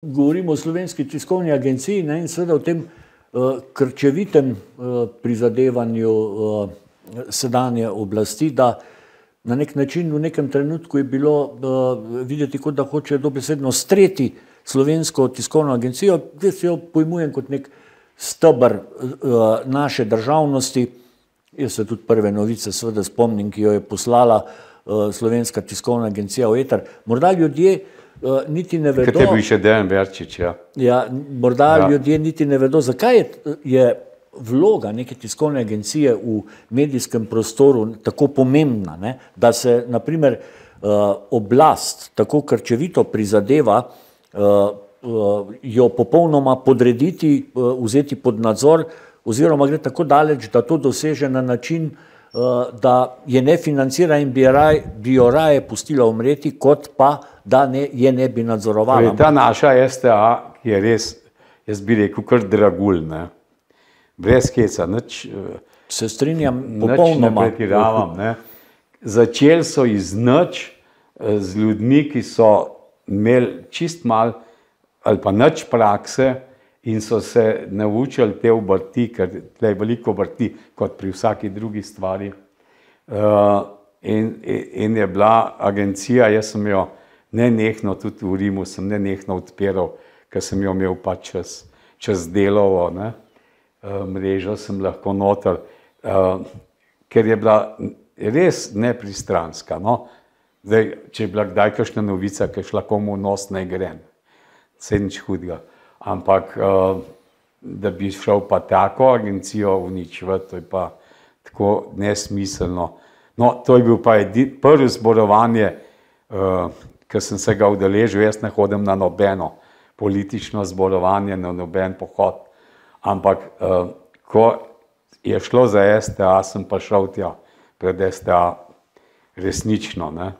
govorimo o Slovenski tiskovni agenciji, ne, in seveda o tem krčevitem prizadevanju sedanje oblasti, da na nek način v nekem trenutku je bilo videti, kot da hoče dobesedno streti Slovensko tiskovno agencijo. Jaz jo pojmujem kot nek steber naše državnosti. Jaz se tudi prve novice seveda spomnim, ki jo je poslala Slovenska tiskovna agencija v eter. Morda ljudje niti ne vedo... Takrat je bil še Dejan Verčič, ja. Ja, morda ljudje niti ne vedo, zakaj je vloga neke tiskovne agencije v medijskem prostoru tako pomembna, ne? Da se, na primer, oblast tako krčevito prizadeva jo popolnoma podrediti, vzeti pod nadzor, oziroma gre tako daleč, da to doseže na način, da je ne financira in bi jo raje pustila umreti, kot pa, da je ne bi nadzorovala. Ta naša STA je res, jaz bi rekel, kar dragulj, ne. Brez keca, nič... Se strinjam popolnoma. Nič ne pretiravam, ne. Začeli so iz nič z ljudmi, ki so imeli čist mal ali pa nič prakse in so se naučili te obrti, ker tle je veliko obrti, kot pri vsaki drugi stvari. In je bila agencija, jaz sem jo nenehno, tudi v Rimu sem nenehno odpiral, ker sem jo imel pa čez Delovo, ne. Mrežo sem lahko noter, ker je bila res nepristranska, no. Zdaj, če je bila kdaj kakšna novica, ki je šla komu v nos, naj gre, saj nič hudega. Ampak, da bi šel pa tako agencijo uničevati, to je pa tako nesmiselno. No, to je bil pa prvo zborovanje, ker sem se ga udeležil, jaz ne hodim na nobeno politično zborovanje, na noben pohod. Ampak, ko je šlo za STA, sem pa šel tja pred STA resnično, ne.